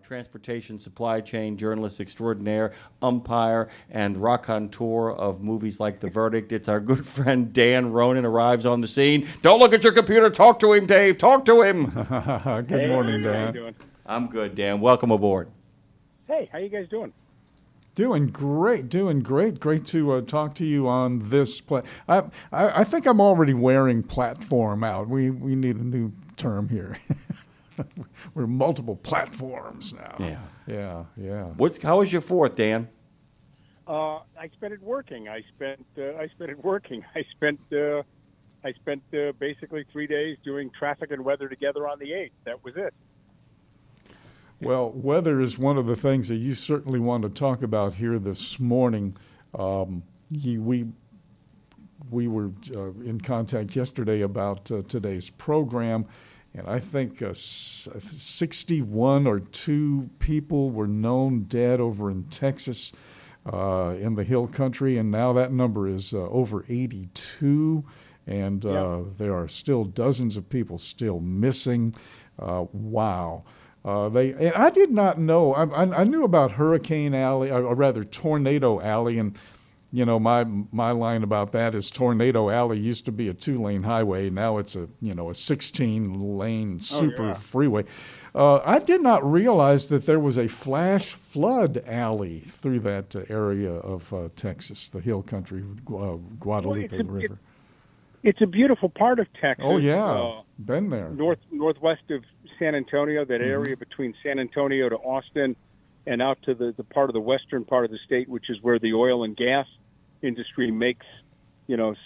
transportation supply chain journalist extraordinaire, umpire, and raconteur of movies like The Verdict. It's our good friend Dan Ronan arrives on the scene. Don't look at your computer. Talk to him, Dave. Talk to him. Good morning, Dan. How you doing? I'm good, Dan. Welcome aboard. Hey, how you guys doing? Doing great. Great to talk to you on this. I think I'm already wearing platform out. We need a new term here. We're multiple platforms now. Yeah. How was your 4th, Dan? I spent it working. I spent basically 3 days doing traffic and weather together on the 8th. That was it. Well, weather is one of the things that you certainly want to talk about here this morning. We were in contact yesterday about today's program, and I think 61 or 2 people were known dead over in Texas in the Hill Country, and now that number is over 82, and there are still dozens of people still missing. Wow. And I did not know. I knew about Hurricane Alley, or rather Tornado Alley, and my line about that is Tornado Alley used to be a 2-lane highway. Now it's a 16-lane super freeway. I did not realize that there was a flash flood alley through that area of Texas, the Hill Country, Guadalupe River. It's a beautiful part of Texas. Oh yeah, been there. Northwest of San Antonio, that area between San Antonio to Austin, and out to the part of the western part of the state, which is where the oil and gas industry makes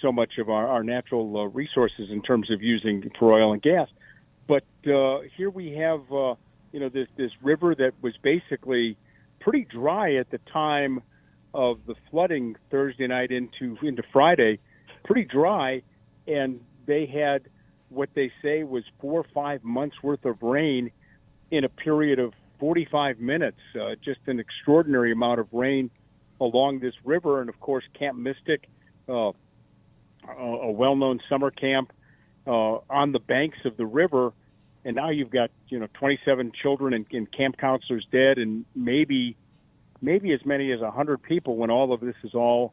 so much of our natural resources in terms of using for oil and gas. But here we have this river that was basically pretty dry at the time of the flooding Thursday night into Friday, pretty dry. And they had what they say was 4 or 5 months worth of rain in a period of 45 minutes, just an extraordinary amount of rain along this river. And of course, Camp Mystic, a well-known summer camp on the banks of the river. And now you've got, 27 children and camp counselors dead, and maybe as many as 100 people when all of this is all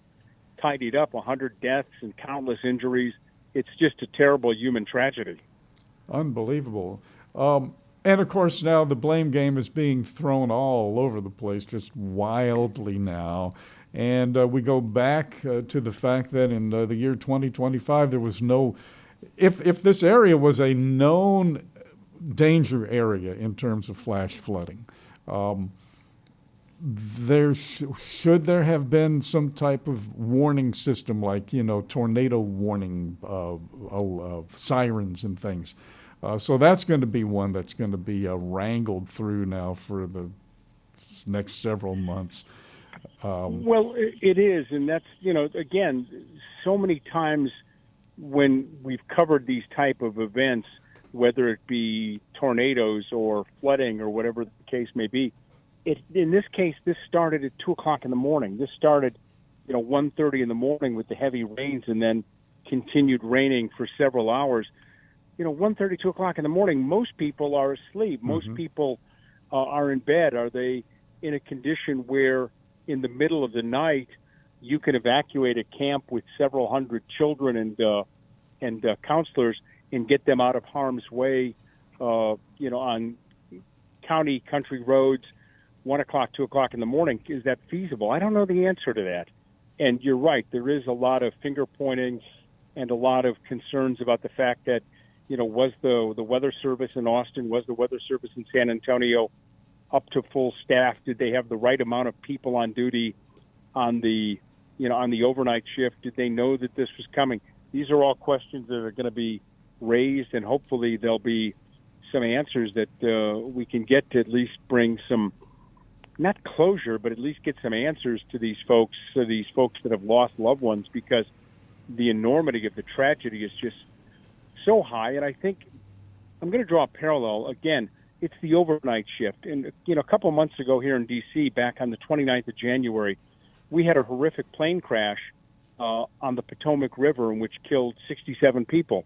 tidied up, 100 deaths and countless injuries. It's just a terrible human tragedy. Unbelievable. And, of course, now the blame game is being thrown all over the place, just wildly now. And we go back to the fact that in the year 2025, there was no – if this area was a known danger area in terms of flash flooding, should there have been some type of warning system like, tornado warning sirens and things. So that's going to be one that's going to be wrangled through now for the next several months. Well, it is. And that's, again, so many times when we've covered these type of events, whether it be tornadoes or flooding or whatever the case may be, in this case, this started at 2 o'clock in the morning. This started, 1:30 in the morning with the heavy rains, and then continued raining for several hours. 1:30, 2 o'clock in the morning, most people are asleep. Most people are in bed. Are they in a condition where in the middle of the night you can evacuate a camp with several hundred children and counselors and get them out of harm's way, on county country roads, 1 o'clock, 2 o'clock in the morning? Is that feasible? I don't know the answer to that. And you're right, there is a lot of finger pointing and a lot of concerns about the fact that, was the weather service in Austin, was the weather service in San Antonio up to full staff? Did they have the right amount of people on duty on the overnight shift? Did they know that this was coming? These are all questions that are going to be raised, and hopefully there'll be some answers that we can get to at least bring some, not closure, but at least get some answers to these folks that have lost loved ones, because the enormity of the tragedy is just so high. And I think I'm going to draw a parallel. Again, it's the overnight shift. And, a couple of months ago here in D.C., back on the 29th of January, we had a horrific plane crash on the Potomac River in which killed 67 people.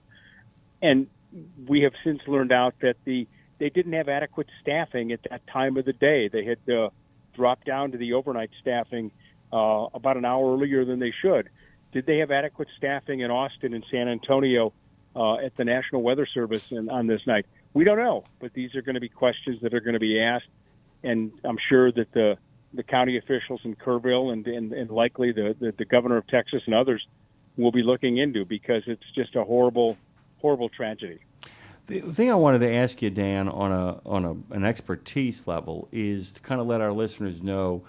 And we have since learned out that the they didn't have adequate staffing at that time of the day. They had dropped down to the overnight staffing about an hour earlier than they should. Did they have adequate staffing in Austin and San Antonio at the National Weather Service on this night? We don't know, but these are going to be questions that are going to be asked, and I'm sure that the county officials in Kerrville and likely the governor of Texas and others will be looking into, because it's just a horrible, horrible tragedy. The thing I wanted to ask you, Dan, on an expertise level, is to kind of let our listeners know,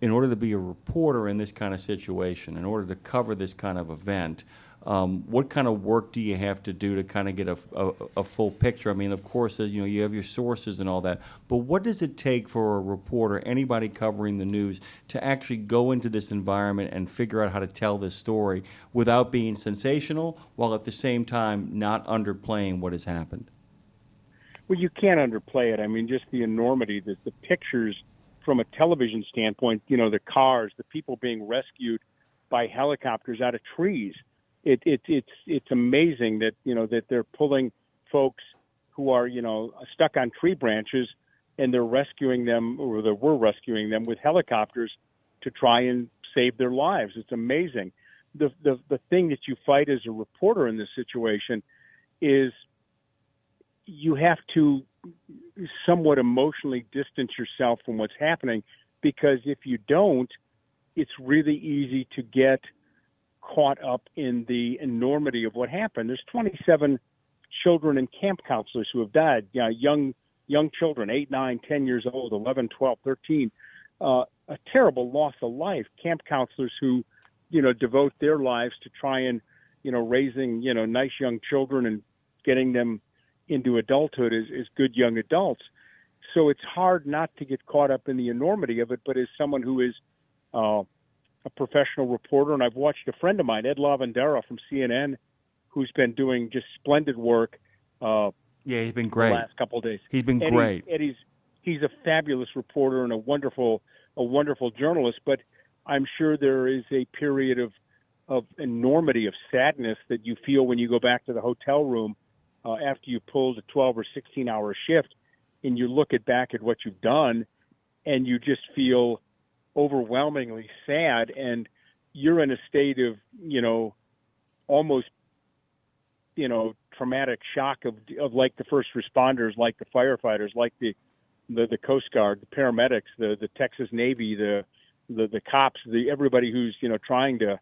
in order to be a reporter in this kind of situation, in order to cover this kind of event, what kind of work do you have to do to kind of get a full picture? I mean, of course, you have your sources and all that, but what does it take for a reporter, anybody covering the news, to actually go into this environment and figure out how to tell this story without being sensational, while at the same time not underplaying what has happened? Well, you can't underplay it. I mean, just the enormity, the pictures from a television standpoint, the cars, the people being rescued by helicopters out of trees. It's amazing that that they're pulling folks who are stuck on tree branches, and they're rescuing them, or they were rescuing them with helicopters to try and save their lives. It's amazing. The thing that you fight as a reporter in this situation is you have to somewhat emotionally distance yourself from what's happening, because if you don't, it's really easy to get caught up in the enormity of what happened. There's 27 children and camp counselors who have died, young children, 8, 9, 10 years old, 11, 12, 13. A terrible loss of life. Camp counselors who, devote their lives to try and, raising, nice young children and getting them into adulthood as good young adults. So it's hard not to get caught up in the enormity of it. But as someone who is a professional reporter, and I've watched a friend of mine, Ed Lavandera from CNN, who's been doing just splendid work. He's been great the last couple of days. He's been great. He's a fabulous reporter and a wonderful journalist. But I'm sure there is a period of enormity, of sadness that you feel when you go back to the hotel room after you pulled a 12 or 16-hour shift, and you look back at what you've done, and you just feel overwhelmingly sad, and you're in a state of almost traumatic shock of like the first responders, like the firefighters, like the Coast Guard, the paramedics, the Texas Navy, the cops, everybody who's trying to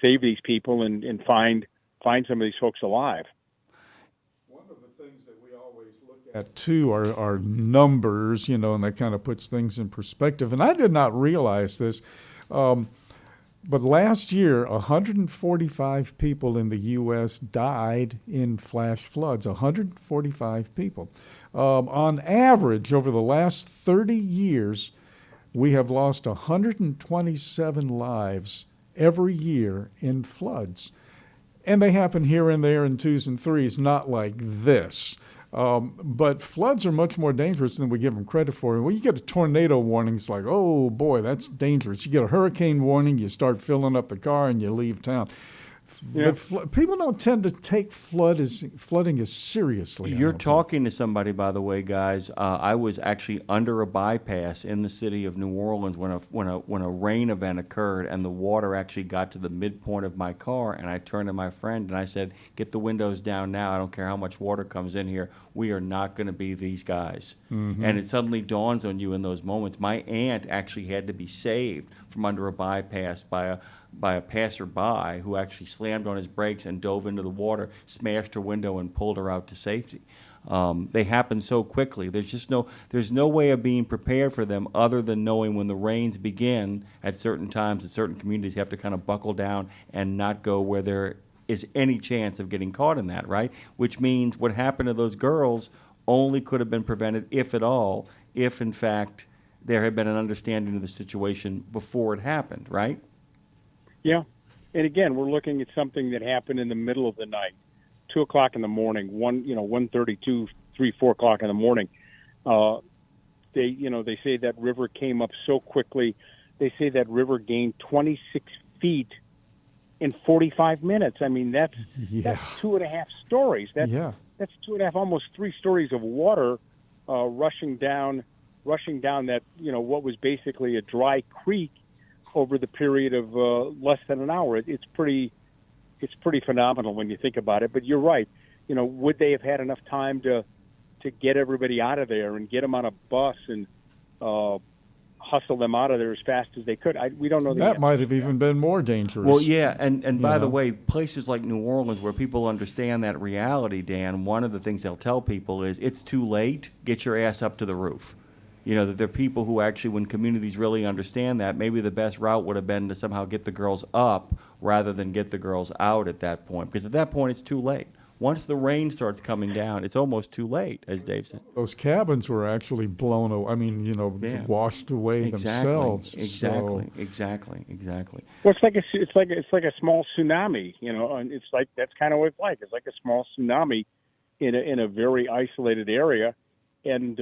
save these people and find some of these folks alive. One of the things that we always look at too are numbers, and that kind of puts things in perspective. And I did not realize this, but last year, 145 people in the U.S. died in flash floods. 145 people. On average, over the last 30 years, we have lost 127 lives every year in floods. And they happen here and there in twos and threes, not like this. But floods are much more dangerous than we give them credit for. When you get a tornado warning, it's like, oh boy, that's dangerous. You get a hurricane warning, you start filling up the car and you leave town. Yeah. People don't tend to take flooding as seriously. You're talking to somebody, by the way, guys. I was actually under a bypass in the city of New Orleans when a rain event occurred, and the water actually got to the midpoint of my car. And I turned to my friend and I said, "Get the windows down now. I don't care how much water comes in here. We are not going to be these guys." Mm-hmm. And it suddenly dawns on you in those moments. My aunt actually had to be saved from under a bypass by a passerby who actually slammed on his brakes and dove into the water, smashed her window, and pulled her out to safety. They happen so quickly. There's no way of being prepared for them other than knowing when the rains begin at certain times in certain communities. You have to kind of buckle down and not go where there is any chance of getting caught in that, right? Which means what happened to those girls only could have been prevented, if at all, if in fact there had been an understanding of the situation before it happened, right? Yeah. And again, we're looking at something that happened in the middle of the night, 2 o'clock in the morning, 1:32, 3, 4 o'clock in the morning. They say that river came up so quickly. They say that river gained 26 feet in 45 minutes. I mean, that's 2.5 stories. That's that's 2.5, almost 3 stories of water rushing down that, what was basically a dry creek over the period of less than an hour. It's pretty phenomenal when you think about it. But you're right. Would they have had enough time to get everybody out of there and get them on a bus and hustle them out of there as fast as they could? We don't know. That might have even been more dangerous. Well, yeah, and by the way, places like New Orleans where people understand that reality, Dan, one of the things they'll tell people is it's too late, get your ass up to the roof. That there are people who actually, when communities really understand that, maybe the best route would have been to somehow get the girls up rather than get the girls out at that point. Because at that point, it's too late. Once the rain starts coming down, it's almost too late, as Dave said. Those cabins were actually blown away. Washed away themselves. Exactly. Well, it's like a small tsunami, and it's like that's kind of what it's like. It's like a small tsunami in a very isolated area, and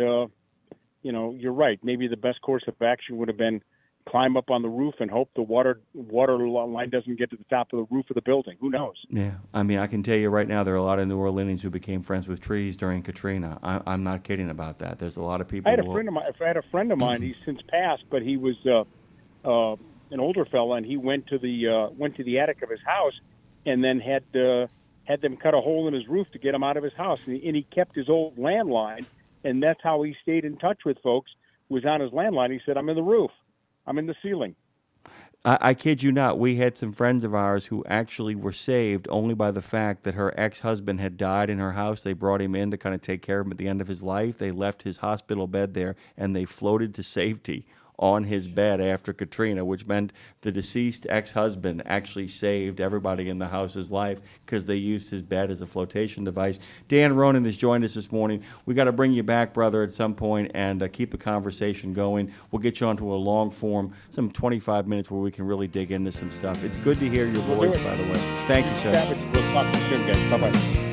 you're right. Maybe the best course of action would have been climb up on the roof and hope the water line doesn't get to the top of the roof of the building. Who knows? Yeah. I can tell you right now there are a lot of New Orleanians who became friends with trees during Katrina. I'm not kidding about that. There's a lot of people. I had a friend of mine. He's since passed, but he was an older fella, and he went to the attic of his house and then had them cut a hole in his roof to get him out of his house. And he kept his old landline, and that's how he stayed in touch with folks, was on his landline. He said, I'm in the roof. I'm in the ceiling. I kid you not. We had some friends of ours who actually were saved only by the fact that her ex-husband had died in her house. They brought him in to kind of take care of him at the end of his life. They left his hospital bed there, and they floated to safety on his bed after Katrina, which meant the deceased ex-husband actually saved everybody in the house's life because they used his bed as a flotation device. Dan Ronan has joined us this morning. We got to bring you back, brother, at some point and keep the conversation going. We'll get you onto a long form, some 25 minutes where we can really dig into some stuff. It's good to hear your voice, by the way. Thank you, sir. We'll talk to you soon, guys. Bye-bye.